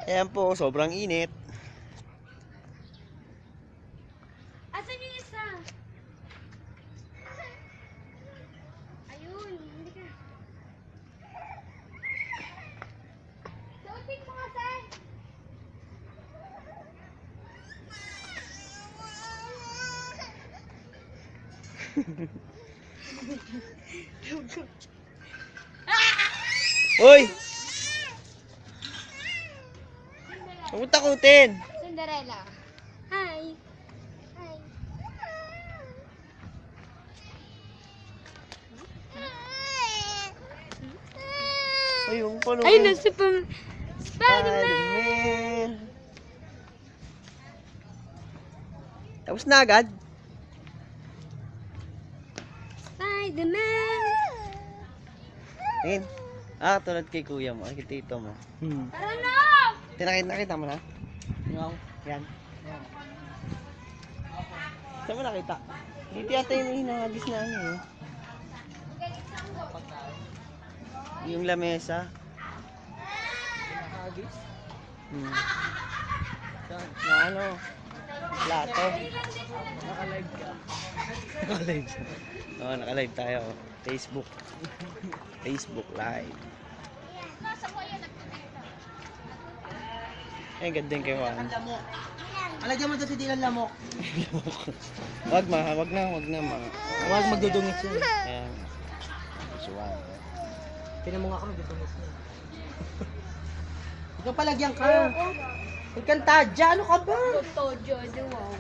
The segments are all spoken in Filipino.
Ayan po, sobrang init. Asan yung isa? Ayun, hindi ka. Suotin mo kasi. Uy! Huwag mo takutin. Cinderella. Hi. Hi. Ay, yung palo. Ay, nasa pang Spider-Man. Spider-Man. Tapos na agad. Spider-Man. Tingin. Tulad kay kuya mo. Ay, kay tito mo. Tara na! Nakita mo na? Yan. Saan mo nakita? Dito yata yung hinahagis na ano eh. Yung lamesa. Hinahagis? Na ano? Plato. Naka-live ka. Naka-live. Oo, naka-live tayo. Facebook. Facebook live. Ay, ganda yung kay Juan. Lamok. Alagyan mo doon si Dylan lamok. Wag na. Huwag magdudungit siya. Ayan. Si Juan. Tinan mo nga kami dudungit siya. Ikaw palagyan ka. Huwag kang tadya. Ano ka ba? Tojo, wow.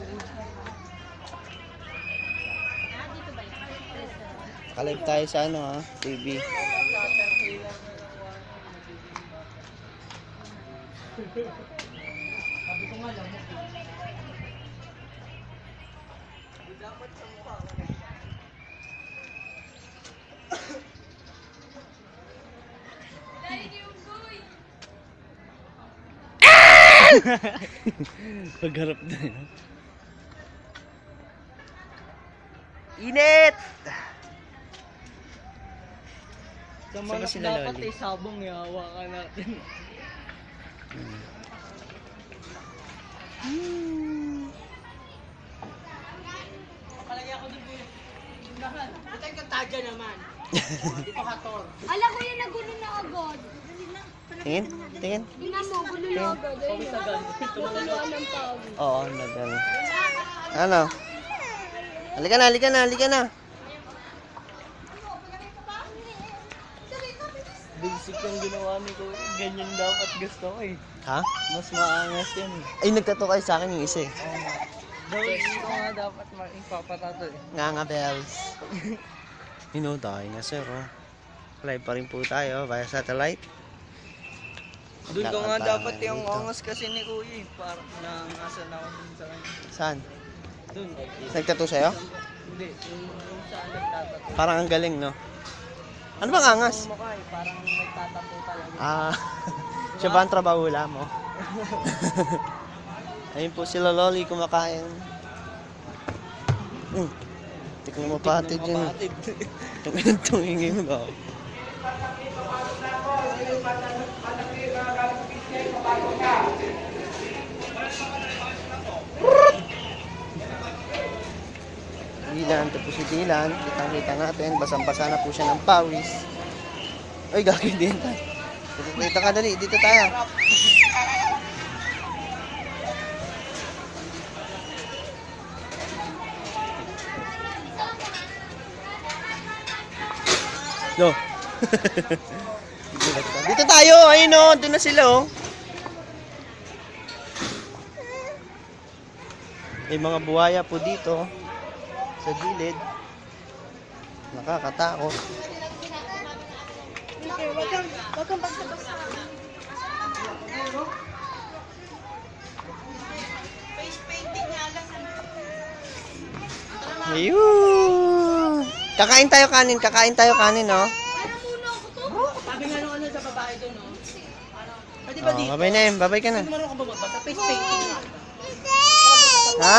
Naka-live tayo sa ano ha, TV. Sabi ko nga lamok. Dapat sa mukha. Pagharap na yun. Init! Sa Saan ba mga sila dapat Loli? sabong yawa ka natin. Palagyan ako doon kuya. Dahan. Ito yung tadya naman. Dito ka Tor. Ala ko yung nagulo na agad. Tingin? Tingnan mo, gulo na agad. Ayun, natuluan ng pawis. Oo, nagal. Ano? Halika na. Basic yung ginawa ni Kuya. Ganyan dapat gusto ko eh. Ha? Mas maangas yan eh. Ay, nagtato kayo sa akin yung isa eh. Dito nga dapat ipapatato eh. Nga bells. Tayo nga sir oh. Live pa rin po tayo via satellite. Doon ko nga Lakad dapat tayo yung dito. angas kasi ni Kuya eh. Parang nangasan ako dun sa kanya. Saan? Doon. Nagtato sa'yo? Hindi. Yung saan nagtatato. Parang ang galing no? Ano bang angas? Yung mukha eh. Parang nagtatato talaga. Siya ba ang trabaho mo? Ayun po sila Loli kumakain. Tikman mo pati dyan. Ang tumingin mo daw. Dylan, ito po si Dylan. Kitang-kita natin. Basang-basa na po siya ng pawis. Ay, gagawin din tayo. Dito ka dali. Dito tayo. No. Dito tayo. Ayun o. Doon na sila o. May mga buhaya po dito. Sa gilid. Nakakatakot. Wag kang basta-basta. Face painting nga lang naman. Ayun. Kakain tayo kanin, no? Sabi nga nung ano sa babae doon, no? Pwede ba dito? Babay na yun, babay ka na. Hindi marunong ka ba magbasa? Face painting nga. Ha?